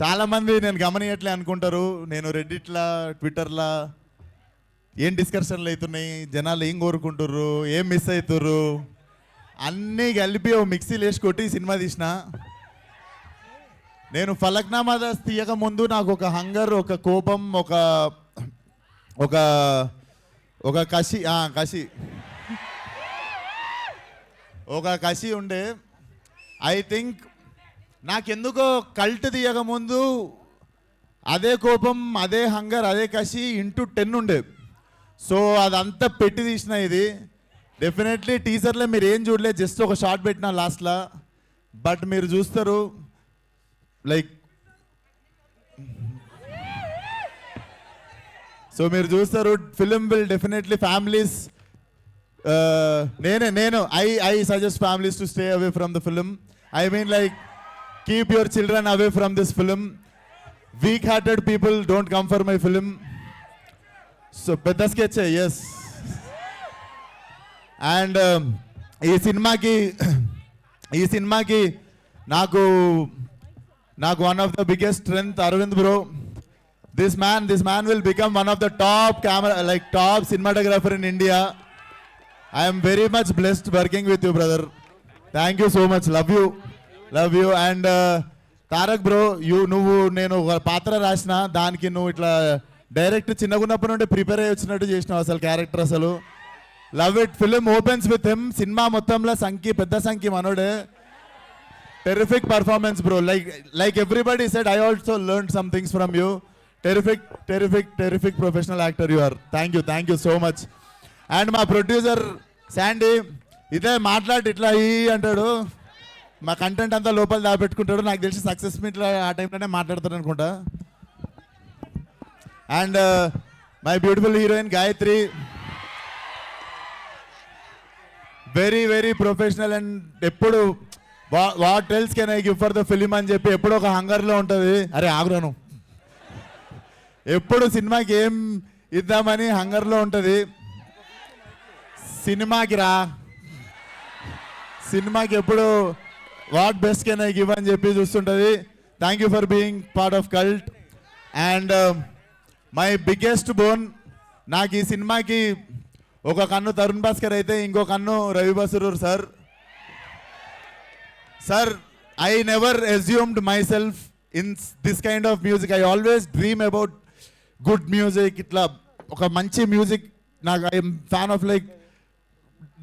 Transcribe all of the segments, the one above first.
చాలామంది నేను గమనియట్లే అనుకుంటారు, నేను రెడ్డిట్లా ట్విట్టర్లా ఏం డిస్కషన్లు అవుతున్నాయి, జనాలు ఏం కోరుకుంటుర్రు, ఏం మిస్ అవుతుర్రు అన్నీ కలిపి ఓ మిక్సీలు వేసి కొట్టి సినిమా తీసిన. నేను ఫలక్నామా దాస్ తీయక ముందు నాకు ఒక హంగర్, ఒక కోపం, ఒక ఒక ఒక కసి కసి ఒక కసి ఉండే. ఐ థింక్ నాకెందుకో కల్ట్ తీయక ముందు అదే కోపం, అదే హంగర్, అదే కసి ఇంటూ 10 ఉండే. సో అదంతా పెట్టి తీసిన. ఇది డెఫినెట్లీ టీజర్లో మీరు ఏం చూడలేదు, జస్ట్ ఒక షార్ట్ పెట్టిన లాస్ట్లో. బట్ మీరు చూస్తారు లైక్ సో మీరు చూస్తారు ఫిలిం విల్ డెఫినెట్లీ ఫ్యామిలీస్ నేను I suggest families to stay away from the film. I mean like keep your children away from this film. Weak hearted people don't come for my film. So పెద్ద sketches. And ఈ సినిమాకి నాకు one of the biggest strength Aravind bro. This man will become one of the top cinematographer in India. I am very much blessed working with you, brother. Thank you so much. Love you. And Tarak bro, నువ్వు నేను పాత్ర రాసిన దానికి నువ్వు ఇట్లా direct చిన్నగున్నప్పటి నుండి prepare అయ్యి వచ్చినట్టు చేసినావు అసలు క్యారెక్టర్. అసలు love it. Film opens with him. Cinema మొత్తంలో పెద్ద సంఖ్య మనోడే. Terrific performance bro. Like everybody said, I also learned some things from you. Terrific professional actor you are. Thank you so much. And మా producer Sandy ఇదే మాట్లాడి ఇట్లా అంటాడు, మా కంటెంట్ అంతా లోపల దాపెట్టుకుంటాడు. నాకు తెలిసి సక్సెస్ మీట్లో ఆ టైంలోనే మాట్లాడతాడు అనుకుంటా. And my beautiful heroine Gayatri, very professional. And ఎప్పుడు what else can I give for the film అని చెప్పి ఎప్పుడు ఒక హంగర్లో ఉంటుంది. అరే ఆగురాను, ఎప్పుడు సినిమాకి ఏం ఇద్దామని హంగర్లో ఉంటుంది. సినిమాకి ఎప్పుడు what best can I give అని చెప్పి చూస్తుంటుంది. Thank you for being part of Cult. And my biggest bone, నాకు ఈ సినిమాకి ఒక కన్ను తరుణ్ భాస్కర్ అయితే ఇంకో కన్ను Ravi Basrur sir. Sir, I never assumed myself in this kind of music. I always dream about good music. Itla oka manchi music. I am fan of like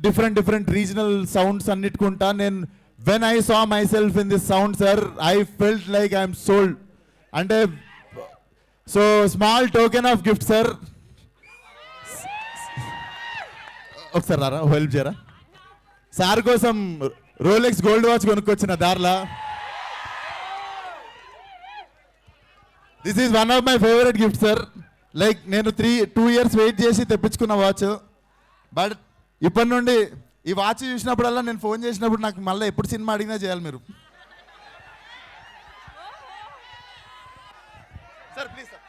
different regional sounds annitkunta. When I saw myself in this sound, sir, I felt like I am sold. And so small token of gift, sir. ఒకసారి రారా help చేయరా. Sir కోసం Rolex gold watch కొనుక్కొచ్చిన దారిలా. This is one of my favourite gift sir. Like నేను 2 years wait చేసి తెప్పించుకున్న watch. But ఇప్పటి నుండి ఈ వాచ్ చూసినప్పుడల్లా నేను ఫోన్ చేసినప్పుడు నాకు మళ్ళీ ఎప్పుడు సినిమా అడిగినా చేయాలి మీరు. Sir please sir.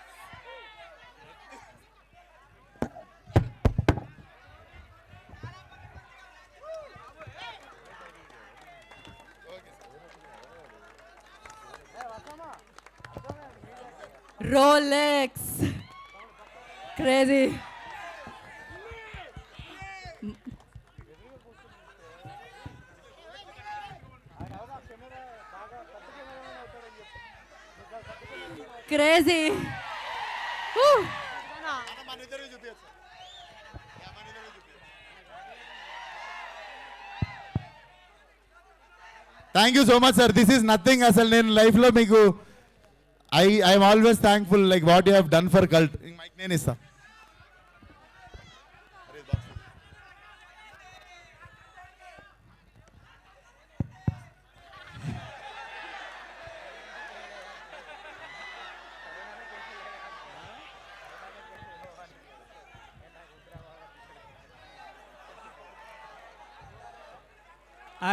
Rolex. Crazy. Crazy. Thank you so much sir. This is nothing. అసలు నేను లైఫ్లో మీకు I'm always thankful like what you have done for cult. Mike name is sir.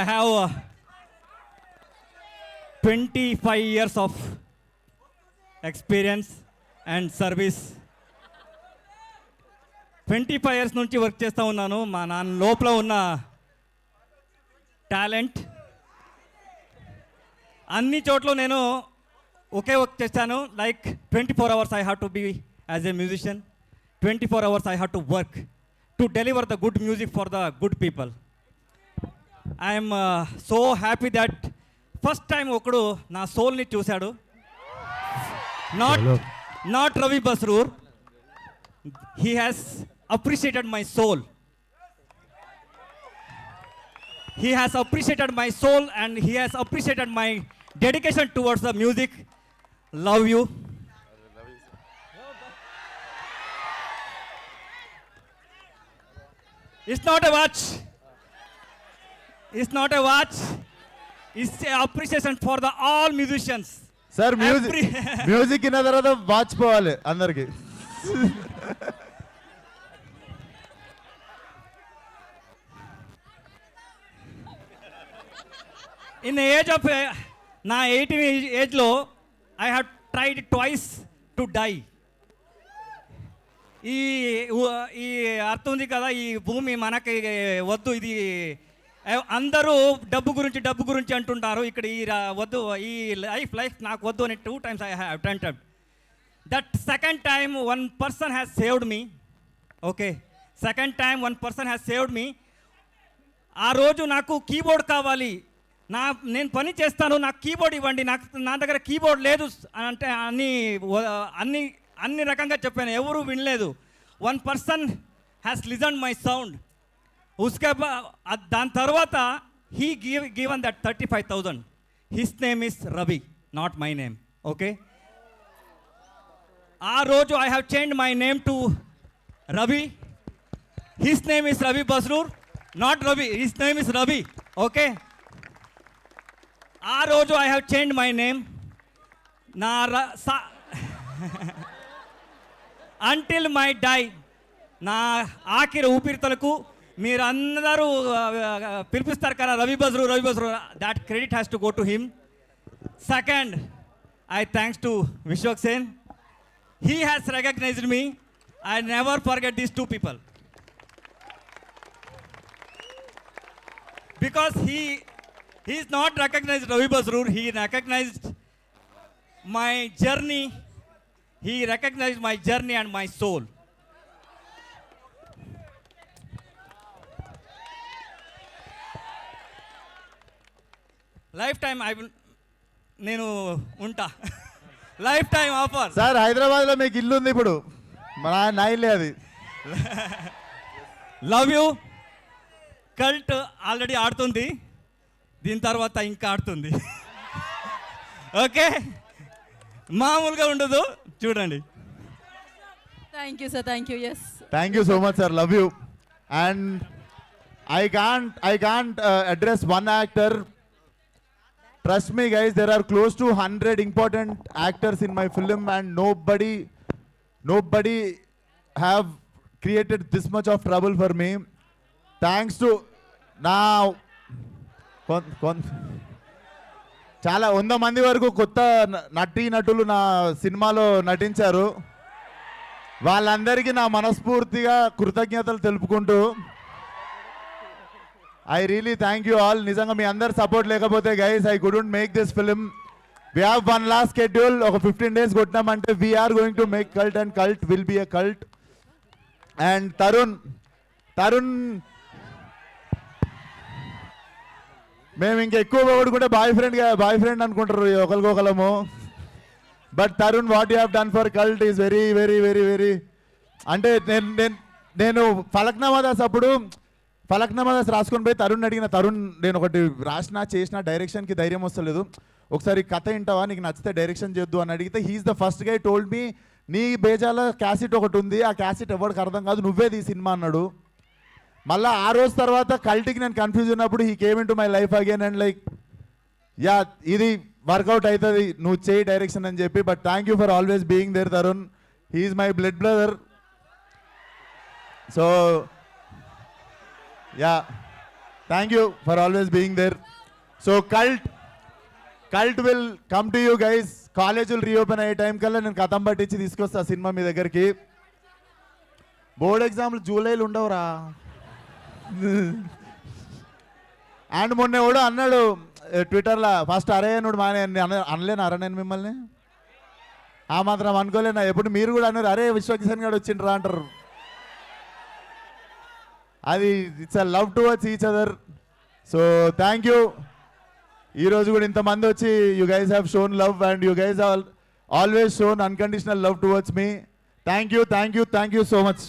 I have 25 years of experience and service. 25 years నుంచి work చేస్తూ ఉన్నాను. మా నాన్న లోపల ఉన్న టాలెంట్ అన్ని చోట్ల నేను ఒకే వర్క్ చేశాను like 24 hours I have to be as a musician 24 hours I have to work to deliver the good music for the good people. I'm so happy that first time ఒకడు నా సోల్ని చూశాడు. Not Ravi Basrur. He has appreciated my soul. He has appreciated my soul and he has appreciated my dedication towards the music. Love you. It's not a watch. It's not a watch. It's a appreciation for the all musicians. Sir Every- music విన్న తర్వాత watch పోవాలి అందరికి. In the age of నా 18 ఏజ్లో I have tried twice to die. ఈ అర్థం ఉంది కదా, ఈ భూమి మనకి వద్దు, ఇది అందరూ డబ్బు గురించి అంటుంటారు. ఇక్కడ ఈ వద్దు, ఈ లైఫ్ నాకు వద్దు అని 2 times I have attempted. That second time one person has saved me. Okay, second time one person has saved me. ఆ రోజు నాకు కీబోర్డ్ కావాలి, నేను పని చేస్తాను, నాకు కీబోర్డ్ ఇవ్వండి, నా దగ్గర కీబోర్డ్ లేదు అంటే అన్ని రకంగా చెప్పాను, ఎవరు వినలేదు. One person has listen my sound. దాని తర్వాత he given that 35,000. His name is Ravi, not my name. Okay, ఆ రోజు I have change my name to Ravi. His name is Ravi Basrur, not Ravi. His name is Ravi. Okay, ఆ రోజు I have change my name. Until my die, నా ఆఖరి ఊపిరితలకు మీరు అందరూ పిలిపిస్తారు కదా Ravi Basrur. That credit has to go to him. Second, I thanks to Vishwak Sen. He has recognized me. I never forget these 2 people. Because he is not recognized Ravi Bosrur, he recognized my journey. He recognized my journey and my soul. Lifetime I will నేను ఉంటా. Life time offer. Sir హైదరాబాద్లో మీకు ఇల్లు ఉంది ఇప్పుడు, నా ఇల్లే అది. Love you. కల్ట్ ఆల్రెడీ ఆడుతుంది, దీని తర్వాత ఇంకా ఆడుతుంది. ఓకే, మామూలుగా ఉండదు, చూడండి. Thank you, sir. Thank you. Yes. Thank you so much sir, love you. And I can't address one actor. Trust me guys, there are close to 100 important actors in my film and nobody have created this much of trouble for me. Thanks to now చాలా 100 మంది వరకు కొత్త నటులు నా సినిమాలో నటించారు. వాళ్ళందరికీ నా మనస్ఫూర్తిగా కృతజ్ఞతలు తెలుపుకుంటూ I really thank you all. నిజంగా మీ అందరు సపోర్ట్ లేకపోతే guys I couldn't make this film. We have one last schedule. ఒక 15 days కొట్టినామంటే we are going to make Cult and Cult will be a Cult. And Tarun మేము ఇంకా ఎక్కువ కూడా బాయ్ ఫ్రెండ్ అనుకుంటారు ఒకరికొకలము. But Tarun what you have done for Cult is very very very very. అంటే నేను ఫలక్నామాదాస్ రాసుకొని పోయి తరుణ్ అడిగిన, తరుణ్ నేను ఒకటి చేసిన డైరెక్షన్కి ధైర్యం వస్తలేదు, ఒకసారి కథ వింటావా, నీకు నచ్చితే డైరెక్షన్ చేద్దు అని అడిగితే he's the first guy told me, నీ బేజాల క్యాసెట్ ఒకటి ఉంది, ఆ క్యాసెట్ ఎవరికి అర్థం కాదు, నువ్వే ఈ సినిమా అన్నాడు. మళ్ళీ ఆ రోజు తర్వాత కల్ట్కి నేను కన్ఫ్యూజ్ ఉన్నప్పుడు he came in to my life again and like ya ఇది వర్కౌట్ అవుతుంది, నువ్వు చేయి డైరెక్షన్ అని చెప్పి. But thank you for always being there Tarun. He's my blood brother. So ya thank you for always being there. So cult will come to you guys. కాలేజీలు reopen అయ్యే time కల్లా నేను కథం పట్టించి తీసుకొస్తా సినిమా మీ దగ్గరికి. బోర్డ్ ఎగ్జామ్లు జూలైలో ఉండవురా. అండ్ మొన్న కూడా అన్నాడు ట్విట్టర్లో, ఫస్ట్ అరే నుడు మానే అనలేను అరా నేను మిమ్మల్ని. ఆ మాత్రం అనుకోలేనా? ఎప్పుడు మీరు కూడా అన్నారు, అరే విశ్వకిషన్ గారు వచ్చిండ్రా అంటారు. అది it's a love towards each other. So thank you. ఈరోజు కూడా ఇంతమంది వచ్చి you guys have shown love and you guys always shown unconditional love towards me. Thank you so much.